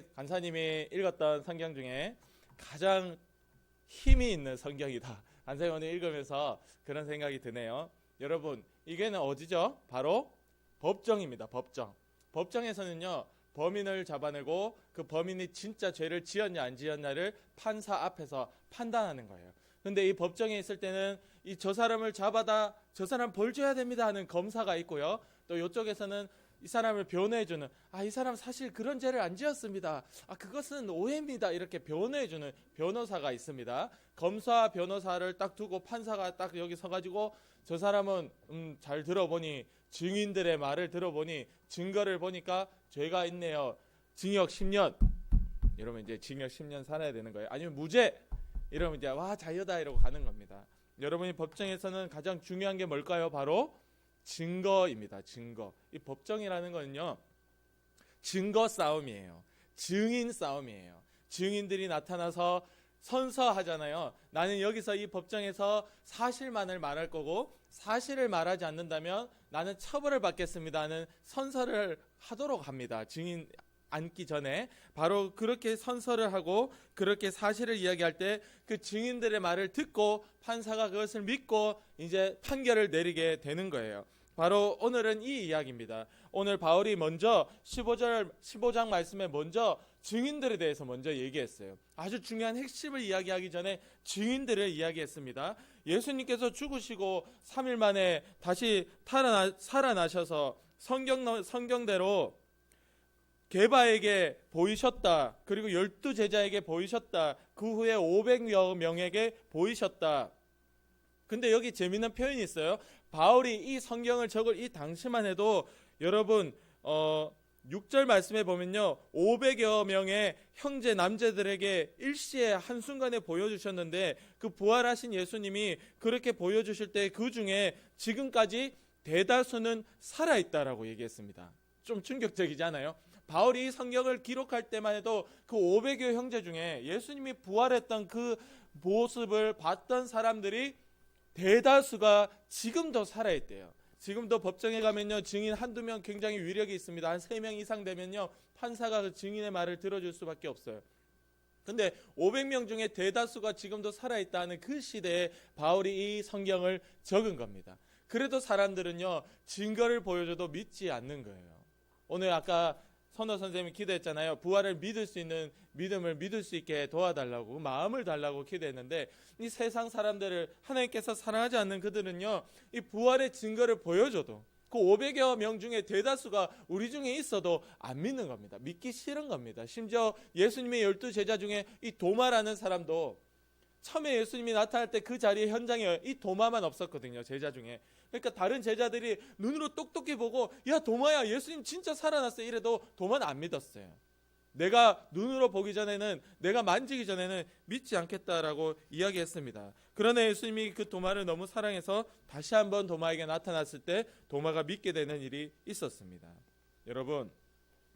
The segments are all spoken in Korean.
오늘 간사님이 읽었던 성경 중에 가장 힘이 있는 성경이다. 간사님 오늘 읽으면서 그런 생각이 드네요. 여러분, 이게는 어디죠? 바로 법정입니다. 법정. 법정에서는요, 범인을 잡아내고 그 범인이 진짜 죄를 지었냐 안 지었냐를 판사 앞에서 판단하는 거예요. 근데 이 법정에 있을 때는 이 저 사람을 잡아다 저 사람 벌 줘야 됩니다 하는 검사가 있고요. 또 이쪽에서는 이 사람을 변호해주는, 이 사람 사실 그런 죄를 안 지었습니다. 그것은 오해입니다. 이렇게 변호해주는 변호사가 있습니다. 검사 변호사를 딱 두고 판사가 딱 여기 서가지고 저 사람은 잘 들어보니 증인들의 말을 들어보니 증거를 보니까 죄가 있네요. 징역 10년. 이러면 이제 징역 10년 살아야 되는 거예요. 아니면 무죄. 이러면 이제 와 자유다 이러고 가는 겁니다. 여러분이 법정에서는 가장 중요한 게 뭘까요? 바로 증거입니다. 증거. 이 법정이라는 거는요, 증거 싸움이에요. 증인 싸움이에요. 증인들이 나타나서 선서하잖아요. 나는 여기서 이 법정에서 사실만을 말할 거고 사실을 말하지 않는다면 나는 처벌을 받겠습니다는 선서를 하도록 합니다. 증인 앉기 전에 바로 그렇게 선서를 하고 그렇게 사실을 이야기할 때 그 증인들의 말을 듣고 판사가 그것을 믿고 이제 판결을 내리게 되는 거예요. 바로 오늘은 이 이야기입니다. 오늘 바울이 먼저 15장 말씀에 먼저 증인들에 대해서 먼저 얘기했어요. 아주 중요한 핵심을 이야기하기 전에 증인들을 이야기했습니다. 예수님께서 죽으시고 3일 만에 다시 살아나셔서 성경대로 게바에게 보이셨다. 그리고 12제자에게 보이셨다. 그 후에 500여 명에게 보이셨다. 근데 여기 재미있는 표현이 있어요. 바울이 이 성경을 적을 이 당시만 해도 여러분 6절 말씀에 보면요, 500여 명의 형제 남제들에게 일시에 한순간에 보여주셨는데 그 부활하신 예수님이 그렇게 보여주실 때 그 중에 지금까지 대다수는 살아있다라고 얘기했습니다. 좀 충격적이지 않아요? 바울이 이 성경을 기록할 때만 해도 그 500여 형제 중에 예수님이 부활했던 그 모습을 봤던 사람들이 대다수가 지금도 살아있대요. 지금도 법정에 가면요, 증인 한두 명 굉장히 위력이 있습니다. 한 3명 이상 되면요, 판사가 그 증인의 말을 들어줄 수밖에 없어요. 근데 500명 중에 대다수가 지금도 살아있다는 그 시대에 바울이 이 성경을 적은 겁니다. 그래도 사람들은요, 증거를 보여줘도 믿지 않는 거예요. 오늘 아까 선호 선생님이 기도했잖아요. 부활을 믿을 수 있는 믿음을 믿을 수 있게 도와달라고, 마음을 달라고 기도했는데 이 세상 사람들을 하나님께서 사랑하지 않는 그들은요, 이 부활의 증거를 보여줘도 그 500여 명 중에 대다수가 우리 중에 있어도 안 믿는 겁니다. 믿기 싫은 겁니다. 심지어 예수님의 12제자 중에 이 도마라는 사람도 처음에 예수님이 나타날 때 그 자리에 현장에 이 도마만 없었거든요. 제자 중에. 그러니까 다른 제자들이 눈으로 똑똑히 보고 야 도마야 예수님 진짜 살아났어 이래도 도마는 안 믿었어요. 내가 눈으로 보기 전에는, 내가 만지기 전에는 믿지 않겠다라고 이야기했습니다. 그러나 예수님이 그 도마를 너무 사랑해서 다시 한번 도마에게 나타났을 때 도마가 믿게 되는 일이 있었습니다. 여러분,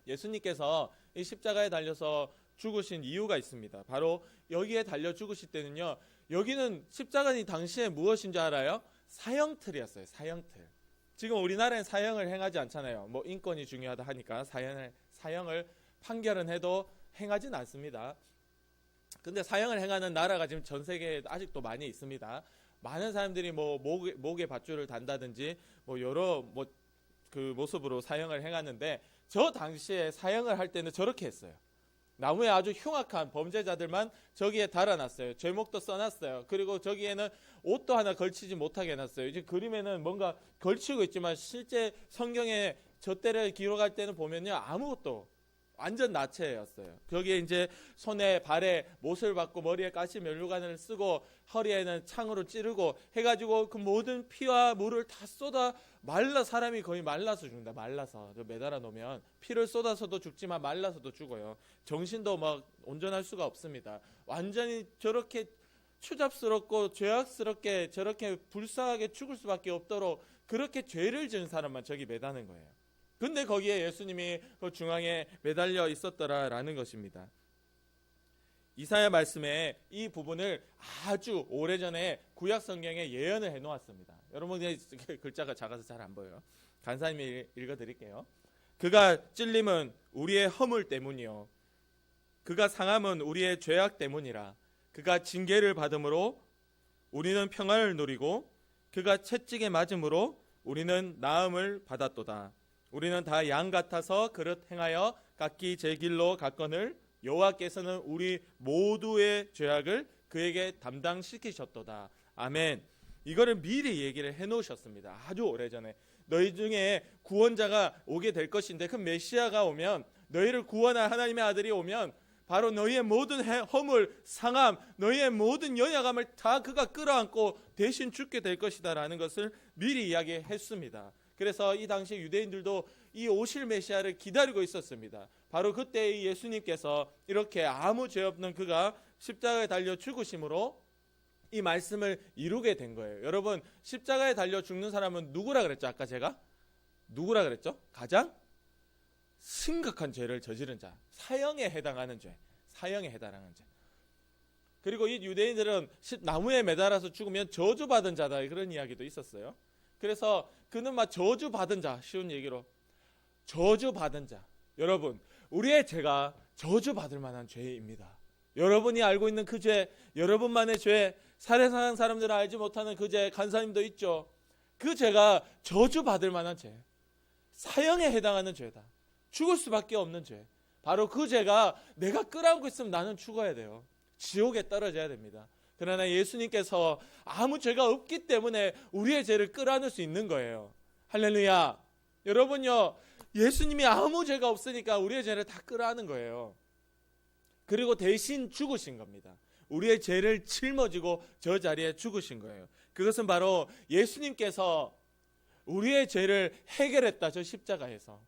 예수님께서 이 십자가에 달려서 죽으신 이유가 있습니다. 바로 여기에 달려 죽으실 때는요, 여기는 십자가는 당시에 무엇인 줄 알아요? 사형틀이었어요. 사형틀. 지금 우리나라엔 사형을 행하지 않잖아요. 뭐 인권이 중요하다 하니까 사형을 판결은 해도 행하진 않습니다. 근데 사형을 행하는 나라가 지금 전 세계에 아직도 많이 있습니다. 많은 사람들이 뭐 목에 밧줄을 단다든지 뭐 여러 그 모습으로 사형을 행하는데, 저 당시에 사형을 할 때는 저렇게 했어요. 나무에 아주 흉악한 범죄자들만 저기에 달아놨어요. 죄목도 써놨어요. 그리고 저기에는 옷도 하나 걸치지 못하게 해놨어요. 이제 그림에는 뭔가 걸치고 있지만 실제 성경에 저 때를 기록할 때는 보면요, 아무것도, 완전 나체였어요. 거기에 이제 손에 발에 못을 박고 머리에 가시 면류관을 쓰고 허리에는 창으로 찌르고 해가지고 그 모든 피와 물을 다 쏟아 말라, 사람이 거의 말라서 죽는다. 말라서 매달아 놓으면 피를 쏟아서도 죽지만 말라서도 죽어요. 정신도 막 온전할 수가 없습니다. 완전히 저렇게 추잡스럽고 죄악스럽게 저렇게 불쌍하게 죽을 수밖에 없도록 그렇게 죄를 지은 사람만 저기 매다는 거예요. 근데 거기에 예수님이 그 중앙에 매달려 있었더라라는 것입니다. 이사야 말씀에 이 부분을 아주 오래전에 구약 성경에 예언을 해놓았습니다. 여러분, 글자가 작아서 잘 안 보여요. 간사님이 읽어드릴게요. 그가 찔림은 우리의 허물 때문이요, 그가 상함은 우리의 죄악 때문이라. 그가 징계를 받음으로 우리는 평안을 누리고 그가 채찍에 맞음으로 우리는 나음을 받았도다. 우리는 다 양 같아서 그릇 행하여 각기 제 길로 갔거늘 여호와께서는 우리 모두의 죄악을 그에게 담당시키셨도다. 아멘. 이거를 미리 얘기를 해놓으셨습니다. 아주 오래전에. 너희 중에 구원자가 오게 될 것인데 그 메시아가 오면, 너희를 구원할 하나님의 아들이 오면 바로 너희의 모든 허물, 상함, 너희의 모든 연약함을 다 그가 끌어안고 대신 죽게 될 것이다 라는 것을 미리 이야기했습니다. 그래서 이 당시 유대인들도 이 오실 메시아를 기다리고 있었습니다. 바로 그때 이 예수님께서 이렇게 아무 죄 없는 그가 십자가에 달려 죽으심으로 이 말씀을 이루게 된 거예요. 여러분, 십자가에 달려 죽는 사람은 누구라 그랬죠? 아까 제가 누구라 그랬죠? 가장 심각한 죄를 저지른 자, 사형에 해당하는 죄, 사형에 해당하는 죄. 그리고 이 유대인들은 나무에 매달아서 죽으면 저주받은 자다, 그런 이야기도 있었어요. 그래서 그는 막 저주받은 자, 쉬운 얘기로 저주받은 자. 여러분, 우리의 죄가 저주받을 만한 죄입니다. 여러분이 알고 있는 그 죄, 여러분만의 죄, 살해당한 사람들은 알지 못하는 그 죄, 간사님도 있죠. 그 죄가 저주받을 만한 죄, 사형에 해당하는 죄다. 죽을 수밖에 없는 죄. 바로 그 죄가 내가 끌어안고 있으면 나는 죽어야 돼요. 지옥에 떨어져야 됩니다. 그러나 예수님께서 아무 죄가 없기 때문에 우리의 죄를 끌어안을 수 있는 거예요. 할렐루야. 여러분요, 예수님이 아무 죄가 없으니까 우리의 죄를 다 끌어안은 거예요. 그리고 대신 죽으신 겁니다. 우리의 죄를 짊어지고 저 자리에 죽으신 거예요. 그것은 바로 예수님께서 우리의 죄를 해결했다. 저 십자가에서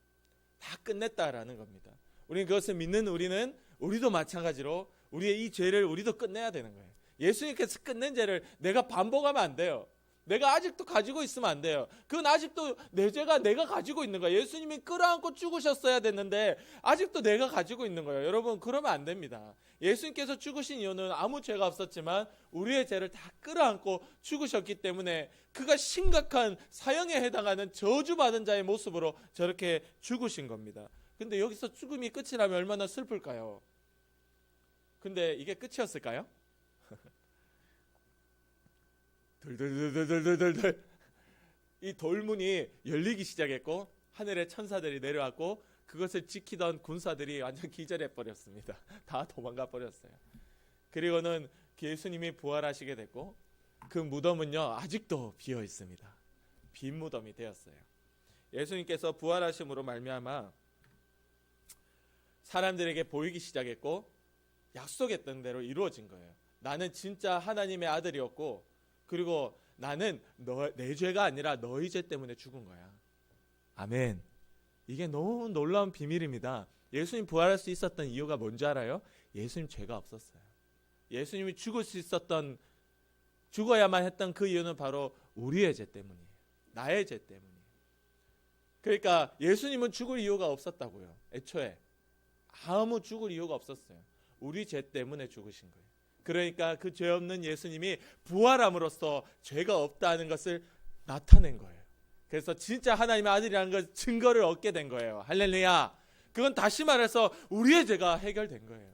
다 끝냈다라는 겁니다. 우리는 그것을 믿는 우리도 마찬가지로 우리의 이 죄를 우리도 끝내야 되는 거예요. 예수님께서 끝낸 죄를 내가 반복하면 안 돼요. 내가 아직도 가지고 있으면 안 돼요. 그건 아직도 내 죄가 내가 가지고 있는 거예요. 예수님이 끌어안고 죽으셨어야 됐는데 아직도 내가 가지고 있는 거예요. 여러분, 그러면 안 됩니다. 예수님께서 죽으신 이유는 아무 죄가 없었지만 우리의 죄를 다 끌어안고 죽으셨기 때문에 그가 심각한 사형에 해당하는 저주받은 자의 모습으로 저렇게 죽으신 겁니다. 근데 여기서 죽음이 끝이라면 얼마나 슬플까요? 근데 이게 끝이었을까요? 덜덜덜덜덜덜덜 이 돌문이 열리기 시작했고 하늘에 천사들이 내려왔고 그것을 지키던 군사들이 완전 기절해 버렸습니다. 다 도망가 버렸어요. 그리고는 예수님이 부활하시게 됐고 그 무덤은요 아직도 비어 있습니다. 빈 무덤이 되었어요. 예수님께서 부활하심으로 말미암아 사람들에게 보이기 시작했고 약속했던 대로 이루어진 거예요. 나는 진짜 하나님의 아들이었고 그리고 나는 내 죄가 아니라 너희 죄 때문에 죽은 거야. 아멘. 이게 너무 놀라운 비밀입니다. 예수님 부활할 수 있었던 이유가 뭔지 알아요? 예수님 죄가 없었어요. 예수님이 죽어야만 했던 그 이유는 바로 우리의 죄 때문이에요. 나의 죄 때문이에요. 그러니까 예수님은 죽을 이유가 없었다고요. 애초에 아무 죽을 이유가 없었어요. 우리 죄 때문에 죽으신 거예요. 그러니까 그 죄 없는 예수님이 부활함으로써 죄가 없다는 것을 나타낸 거예요. 그래서 진짜 하나님의 아들이라는 걸 증거를 얻게 된 거예요. 할렐루야. 그건 다시 말해서 우리의 죄가 해결된 거예요.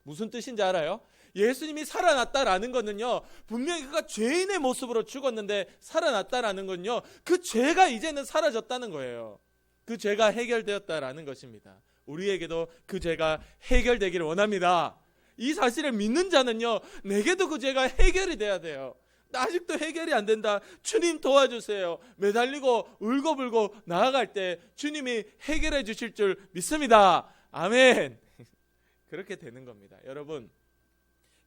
무슨 뜻인지 알아요? 예수님이 살아났다라는 거는요, 분명히 그가 죄인의 모습으로 죽었는데 살아났다라는 건요, 그 죄가 이제는 사라졌다는 거예요. 그 죄가 해결되었다라는 것입니다. 우리에게도 그 죄가 해결되기를 원합니다. 이 사실을 믿는 자는요, 내게도 그 죄가 해결이 돼야 돼요. 나 아직도 해결이 안 된다. 주님 도와주세요. 매달리고 울고불고 나아갈 때 주님이 해결해 주실 줄 믿습니다. 아멘. 그렇게 되는 겁니다. 여러분,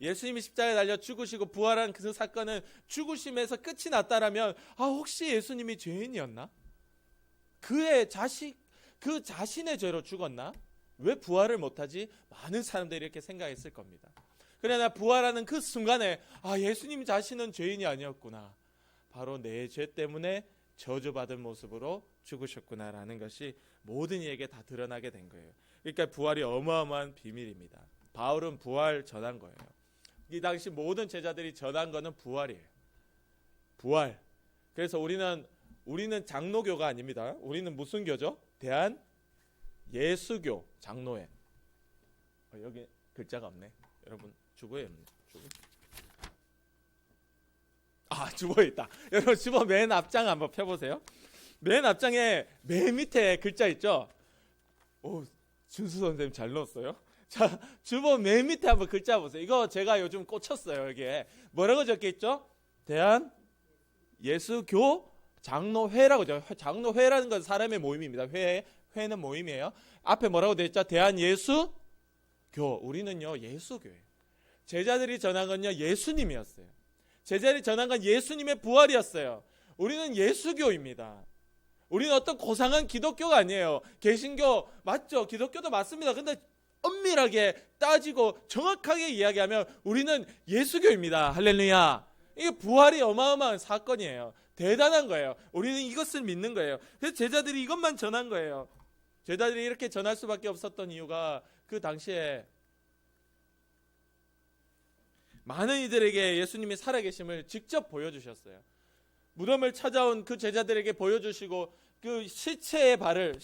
예수님이 십자가에 달려 죽으시고 부활한 그 사건은 죽으심에서 끝이 났다라면 혹시 예수님이 죄인이었나? 그 자신의 죄로 죽었나? 왜 부활을 못하지? 많은 사람들이 이렇게 생각했을 겁니다. 그러나 부활하는 그 순간에 예수님 자신은 죄인이 아니었구나. 바로 내 죄 때문에 저주받은 모습으로 죽으셨구나라는 것이 모든 이에게 다 드러나게 된 거예요. 그러니까 부활이 어마어마한 비밀입니다. 바울은 부활 전한 거예요. 이 당시 모든 제자들이 전한 거는 부활이에요. 부활. 그래서 우리는 장로교가 아닙니다. 우리는 무슨 교죠? 대한 예수교 장로회. 여기 글자가 없네. 여러분 주보에 없네. 주보에 있다. 여러분 주보 맨 앞장 한번 펴보세요. 맨 앞장에 맨 밑에 글자 있죠? 오, 준수 선생님 잘 넣었어요. 자, 주보 맨 밑에 한번 글자 보세요. 이거 제가 요즘 꽂혔어요. 여기에 뭐라고 적혀있죠? 대한 예수교 장로회라고 죠. 장로회라는 건 사람의 모임입니다. 회는 모임이에요. 앞에 뭐라고 되어 있죠? 대한 예수교. 우리는요 예수교예요. 제자들이 전한 건요 예수님이었어요. 제자들이 전한 건 예수님의 부활이었어요. 우리는 예수교입니다. 우리는 어떤 고상한 기독교가 아니에요. 개신교 맞죠? 기독교도 맞습니다. 근데 엄밀하게 따지고 정확하게 이야기하면 우리는 예수교입니다. 할렐루야. 이게 부활이 어마어마한 사건이에요. 대단한 거예요. 우리는 이것을 믿는 거예요. 그래서 제자들이 이것만 전한 거예요. 제자들이 이렇게 전할 수밖에 없었던 이유가 그 당시에 많은 이들에게 예수님이 살아계심을 직접 보여주셨어요. 무덤을 찾아온 그 제자들에게 보여주시고 그 시체의 발을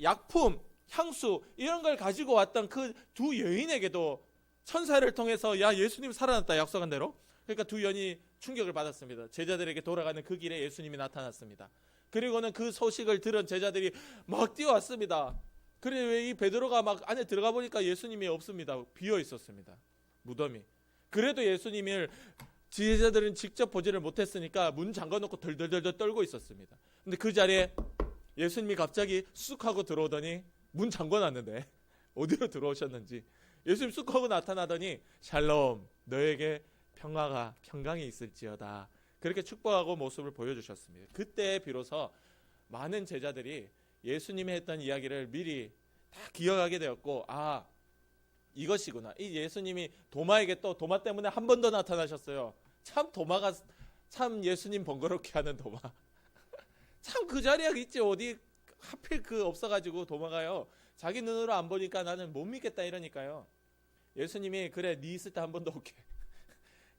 약품, 향수 이런 걸 가지고 왔던 그 두 여인에게도 천사를 통해서 야 예수님 살아났다 약속한 대로. 그러니까 두 여인이 충격을 받았습니다. 제자들에게 돌아가는 그 길에 예수님이 나타났습니다. 그리고는 그 소식을 들은 제자들이 막 뛰어왔습니다. 그래 이 베드로가 막 안에 들어가 보니까 예수님이 없습니다. 비어 있었습니다. 무덤이. 그래도 예수님을 제자들은 직접 보지를 못했으니까 문 잠가놓고 덜덜덜 떨고 있었습니다. 근데 그 자리에 예수님이 갑자기 쑥 하고 들어오더니 문 잠궈놨는데 어디로 들어오셨는지 예수님 쑥 하고 나타나더니 샬롬 너에게 평강이 있을지어다. 그렇게 축복하고 모습을 보여주셨습니다. 그때 비로소 많은 제자들이 예수님이 했던 이야기를 미리 다 기억하게 되었고 이것이구나. 이 예수님이 도마에게 또 도마 때문에 한 번 더 나타나셨어요. 참 도마가 참 예수님 번거롭게 하는 도마. 참 그 자리에 있지 어디 하필 그 없어가지고 도마가요. 자기 눈으로 안 보니까 나는 못 믿겠다 이러니까요. 예수님이 그래 네 있을 때 한 번 더 올게.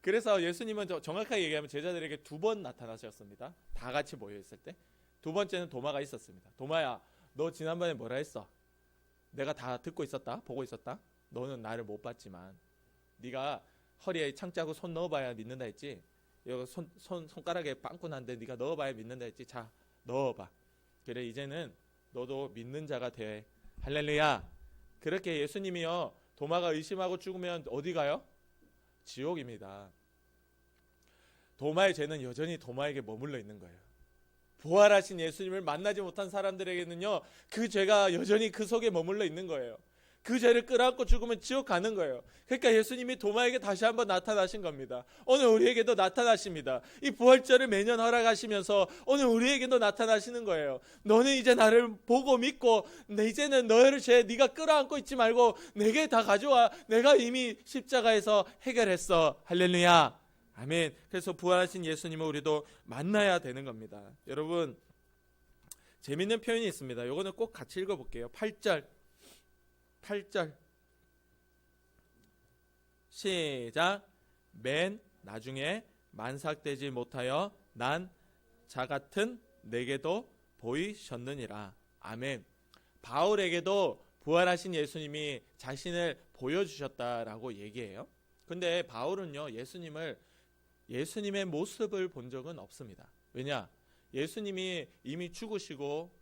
그래서 예수님은 정확하게 얘기하면 제자들에게 2번 나타나셨습니다. 다 같이 모여 있을 때. 2번째는 도마가 있었습니다. 도마야 너 지난번에 뭐라 했어? 내가 다 듣고 있었다. 보고 있었다. 너는 나를 못 봤지만 네가 허리에 창 짜고 손 넣어봐야 믿는다 했지. 여기 손가락에 빵꾸 난데 네가 넣어봐야 믿는다 했지. 자 넣어봐. 그래 이제는 너도 믿는 자가 돼. 할렐루야. 그렇게 예수님이요 도마가 의심하고 죽으면 어디 가요? 지옥입니다. 도마의 죄는 여전히 도마에게 머물러 있는 거예요. 부활하신 예수님을 만나지 못한 사람들에게는요 그 죄가 여전히 그 속에 머물러 있는 거예요. 그 죄를 끌어안고 죽으면 지옥 가는 거예요. 그러니까 예수님이 도마에게 다시 한번 나타나신 겁니다. 오늘 우리에게도 나타나십니다. 이 부활절을 매년 허락하시면서 오늘 우리에게도 나타나시는 거예요. 너는 이제 나를 보고 믿고 이제는 너의 죄 네가 끌어안고 있지 말고 내게 다 가져와. 내가 이미 십자가에서 해결했어. 할렐루야. 아멘. 그래서 부활하신 예수님을 우리도 만나야 되는 겁니다. 여러분 재밌는 표현이 있습니다. 이거는 꼭 같이 읽어볼게요. 8절 시작. 맨 나중에 만삭되지 못하여 난 자 같은 내게도 보이셨느니라. 아멘. 바울에게도 부활하신 예수님이 자신을 보여주셨다라고 얘기해요. 근데 바울은요 예수님의 모습을 본 적은 없습니다. 왜냐? 예수님이 이미 죽으시고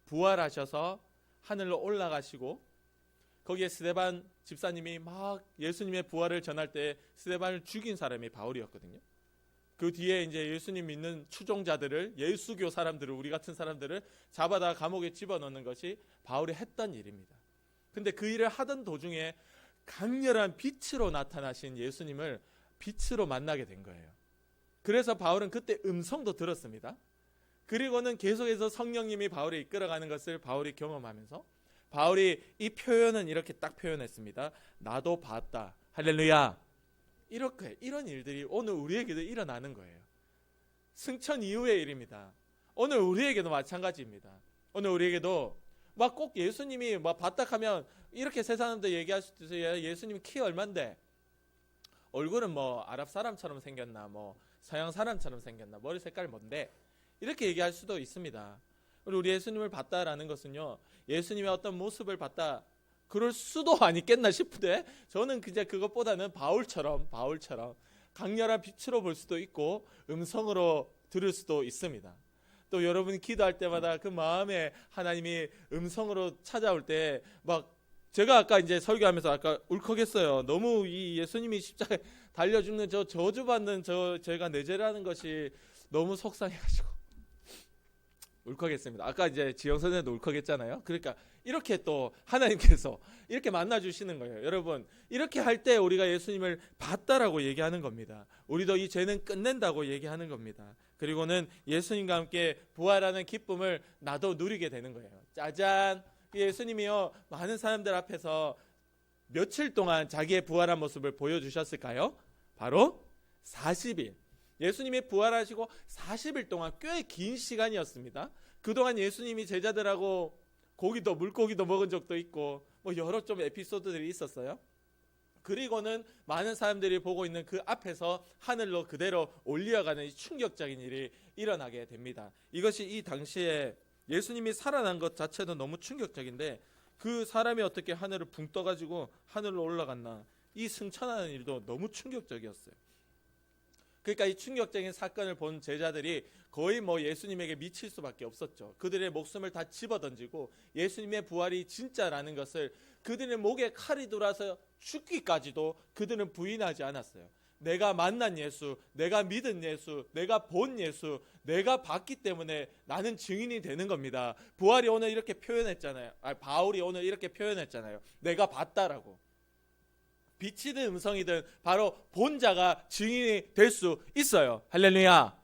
부활하셔서 하늘로 올라가시고 거기에 스데반 집사님이 막 예수님의 부활을 전할 때 스데반을 죽인 사람이 바울이었거든요. 그 뒤에 이제 예수님 믿는 추종자들을 예수교 사람들을 우리 같은 사람들을 잡아다 감옥에 집어넣는 것이 바울이 했던 일입니다. 근데 그 일을 하던 도중에 강렬한 빛으로 나타나신 예수님을 빛으로 만나게 된 거예요. 그래서 바울은 그때 음성도 들었습니다. 그리고는 계속해서 성령님이 바울을 이끌어가는 것을 바울이 경험하면서 바울이 이 표현은 이렇게 딱 표현했습니다. 나도 봤다. 할렐루야. 이런 일들이 오늘 우리에게도 일어나는 거예요. 승천 이후의 일입니다. 오늘 우리에게도 마찬가지입니다. 오늘 우리에게도 막 꼭 예수님이 막 봤다 하면 이렇게 세 사람들 얘기할 수도 있어요. 예수님 키 얼만데 얼굴은 뭐 아랍 사람처럼 생겼나 뭐 서양 사람처럼 생겼나 머리 색깔 뭔데 이렇게 얘기할 수도 있습니다. 우리 예수님을 봤다라는 것은요 예수님의 어떤 모습을 봤다 그럴 수도 아니겠나 싶은데 저는 그냥 그것보다는 바울처럼 강렬한 빛으로 볼 수도 있고 음성으로 들을 수도 있습니다. 또 여러분이 기도할 때마다 그 마음에 하나님이 음성으로 찾아올 때 막 제가 아까 이제 설교하면서 아까 울컥했어요. 너무 이 예수님이 십자가에 달려 죽는 저 저주받는 제가 내재라는 것이 너무 속상해가지고 울컥했습니다. 아까 이제 지영 선생님도 울컥했잖아요. 그러니까 이렇게 또 하나님께서 이렇게 만나주시는 거예요. 여러분 이렇게 할 때 우리가 예수님을 봤다라고 얘기하는 겁니다. 우리도 이 죄는 끝낸다고 얘기하는 겁니다. 그리고는 예수님과 함께 부활하는 기쁨을 나도 누리게 되는 거예요. 짜잔, 예수님이요 많은 사람들 앞에서 며칠 동안 자기의 부활한 모습을 보여주셨을까요? 바로 40일. 예수님이 부활하시고 40일 동안 꽤 긴 시간이었습니다. 그동안 예수님이 제자들하고 고기도 물고기도 먹은 적도 있고 뭐 여러 좀 에피소드들이 있었어요. 그리고는 많은 사람들이 보고 있는 그 앞에서 하늘로 그대로 올려가는 이 충격적인 일이 일어나게 됩니다. 이것이 이 당시에 예수님이 살아난 것 자체도 너무 충격적인데 그 사람이 어떻게 하늘을 붕 떠가지고 하늘로 올라갔나, 이 승천하는 일도 너무 충격적이었어요. 그러니까 이 충격적인 사건을 본 제자들이 거의 뭐 예수님에게 미칠 수밖에 없었죠. 그들의 목숨을 다 집어던지고 예수님의 부활이 진짜라는 것을 그들의 목에 칼이 돌아서 죽기까지도 그들은 부인하지 않았어요. 내가 만난 예수, 내가 믿은 예수, 내가 본 예수, 내가 봤기 때문에 나는 증인이 되는 겁니다. 부활이 오늘 이렇게 표현했잖아요. 바울이 오늘 이렇게 표현했잖아요. 내가 봤다라고. 빛이든 음성이든 바로 본 자가 증인이 될 수 있어요. 할렐루야.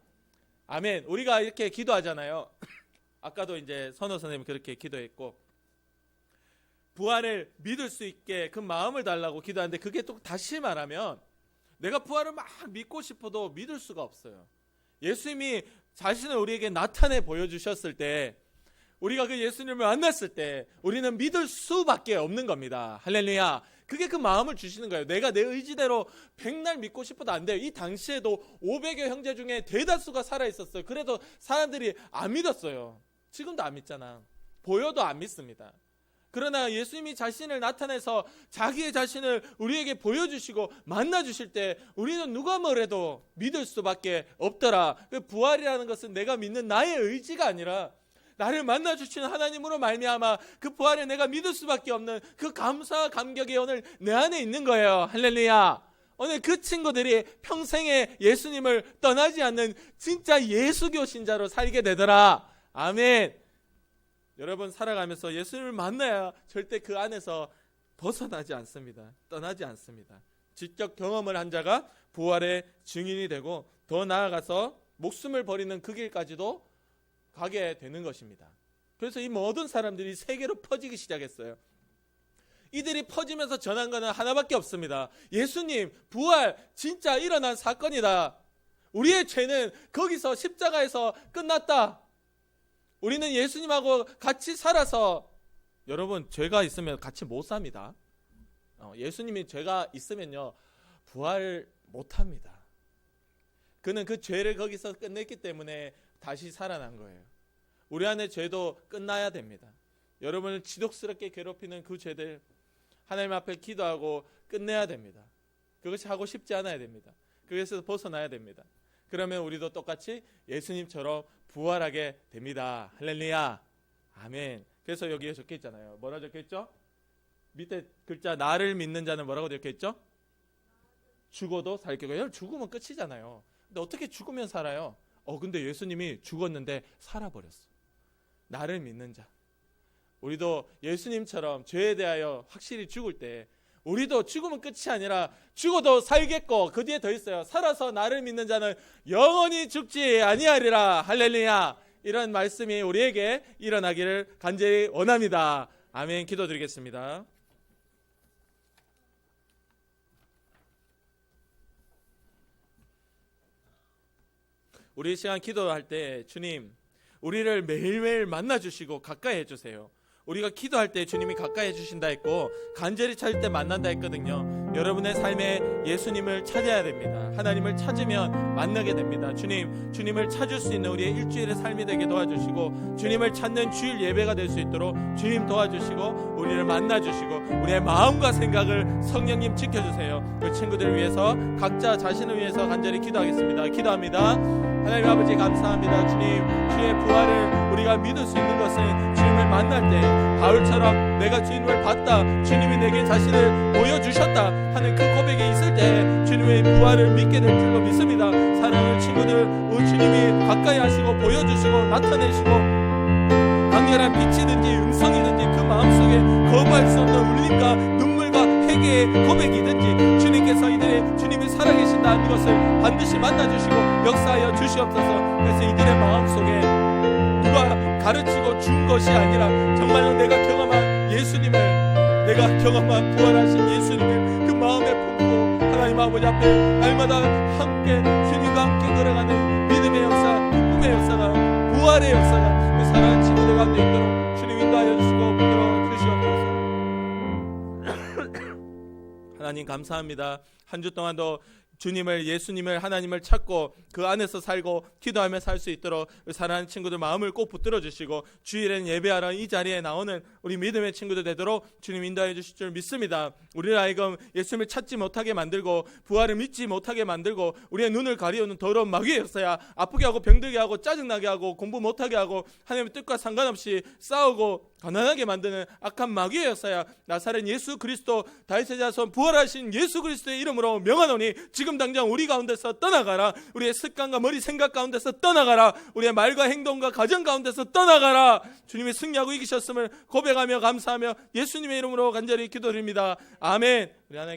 아멘. 우리가 이렇게 기도하잖아요. 아까도 이제 선호 선생님이 그렇게 기도했고 부활을 믿을 수 있게 그 마음을 달라고 기도하는데 그게 또 다시 말하면 내가 부활을 막 믿고 싶어도 믿을 수가 없어요. 예수님이 자신을 우리에게 나타내 보여주셨을 때 우리가 그 예수님을 만났을 때 우리는 믿을 수밖에 없는 겁니다. 할렐루야. 그게 그 마음을 주시는 거예요. 내가 내 의지대로 백날 믿고 싶어도 안 돼요. 이 당시에도 500여 형제 중에 대다수가 살아있었어요. 그래도 사람들이 안 믿었어요. 지금도 안 믿잖아. 보여도 안 믿습니다. 그러나 예수님이 자신을 나타내서 자기의 자신을 우리에게 보여주시고 만나주실 때 우리는 누가 뭐래도 믿을 수밖에 없더라. 그 부활이라는 것은 내가 믿는 나의 의지가 아니라 나를 만나주시는 하나님으로 말미암아 그 부활에 내가 믿을 수밖에 없는 그 감사와 감격이 오늘 내 안에 있는 거예요. 할렐루야. 오늘 그 친구들이 평생에 예수님을 떠나지 않는 진짜 예수교 신자로 살게 되더라. 아멘. 여러분 살아가면서 예수님을 만나야 절대 그 안에서 벗어나지 않습니다. 떠나지 않습니다. 직접 경험을 한 자가 부활의 증인이 되고 더 나아가서 목숨을 버리는 그 길까지도 가게 되는 것입니다. 그래서 이 모든 사람들이 세계로 퍼지기 시작했어요. 이들이 퍼지면서 전한 것은 하나밖에 없습니다. 예수님 부활 진짜 일어난 사건이다. 우리의 죄는 거기서 십자가에서 끝났다. 우리는 예수님하고 같이 살아서, 여러분 죄가 있으면 같이 못 삽니다. 예수님이 죄가 있으면요 부활 못합니다. 그는 그 죄를 거기서 끝냈기 때문에 다시 살아난 거예요. 우리 안에 죄도 끝나야 됩니다. 여러분을 지독스럽게 괴롭히는 그 죄들 하나님 앞에 기도하고 끝내야 됩니다. 그것이 하고 싶지 않아야 됩니다. 그것에서 벗어나야 됩니다. 그러면 우리도 똑같이 예수님처럼 부활하게 됩니다. 할렐루야. 아멘. 그래서 여기에 적혀 있잖아요. 뭐라 적혀 있죠? 밑에 글자 나를 믿는 자는 뭐라고 적혀 있죠? 죽어도 살 거예요. 죽으면 끝이잖아요. 근데 어떻게 죽으면 살아요? 근데 예수님이 죽었는데 살아버렸어. 나를 믿는 자. 우리도 예수님처럼 죄에 대하여 확실히 죽을 때 우리도 죽으면 끝이 아니라 죽어도 살겠고 그 뒤에 더 있어요. 살아서 나를 믿는 자는 영원히 죽지 아니하리라. 할렐루야. 이런 말씀이 우리에게 일어나기를 간절히 원합니다. 아멘. 기도드리겠습니다. 우리 시간 기도할 때 주님 우리를 매일매일 만나주시고 가까이 해주세요. 우리가 기도할 때 주님이 가까이 해주신다 했고 간절히 찾을 때 만난다 했거든요. 여러분의 삶에 예수님을 찾아야 됩니다. 하나님을 찾으면 만나게 됩니다. 주님을 찾을 수 있는 우리의 일주일의 삶이 되게 도와주시고 주님을 찾는 주일 예배가 될 수 있도록 주님 도와주시고 우리를 만나주시고 우리의 마음과 생각을 성령님 지켜주세요. 그 친구들을 위해서 각자 자신을 위해서 간절히 기도하겠습니다. 기도합니다. 하나님 아버지 감사합니다. 주의 부활을 우리가 믿을 수 있는 것은 주님을 만날 때 바울처럼 내가 주님을 봤다, 주님이 내게 자신을 보여주셨다 하는 그 고백이 있을 때 주님의 부활을 믿게 될 줄로 믿습니다. 사랑하는 친구들, 우리 주님이 가까이 하시고 보여주시고 나타내시고 강렬한 빛이든지 음성이든지 그 마음속에 거부할 수 없는 울림과 눈물과 회개의 고백이든지 주님께서 이들의 주님이 살아계신다 하는 것을 반드시 만나주시고 역사하여 주시옵소서. 그래서 이들의 마음속에 누가 가르치고 준 것이 아니라 정말로 내가 경험한 예수님을, 내가 경험한 부활하신 예수님을 그 마음에 품고 하나님 아버지 앞에 날마다 함께 주님과 함께 걸어가는 믿음의 역사, 기쁨의 역사가, 부활의 역사가 그 사랑하는 친구들 가운데 있도록 주님 인도하여 주시고 붙들어 주시옵소서. 하나님 감사합니다. 한 주 동안도 주님을, 예수님을, 하나님을 찾고 그 안에서 살고 기도하며 살 수 있도록 사랑하는 친구들 마음을 꼭 붙들어 주시고 주일엔 예배하러 이 자리에 나오는 우리 믿음의 친구들 되도록 주님 인도해 주실 줄 믿습니다. 우리를 하여금 예수님을 찾지 못하게 만들고 부활을 믿지 못하게 만들고 우리의 눈을 가리우는 더러운 마귀의 역사야 아프게 하고 병들게 하고 짜증나게 하고 공부 못하게 하고 하나님의 뜻과 상관없이 싸우고 가난하게 만드는 악한 마귀의 역사야 나사렛 예수 그리스도 다윗의 자손 부활하신 예수 그리스도의 이름으로 명하노니 지금 당장 우리 가운데서 떠나가라. 우리의 습관과 머리 생각 가운데서 떠나가라. 우리의 말과 행동과 가정 가운데서 떠나가라. 주님이 승리하고 이기셨음을 고백하며 감사하며 예수님의 이름으로 간절히 기도드립니다. 아멘. 우리 하나님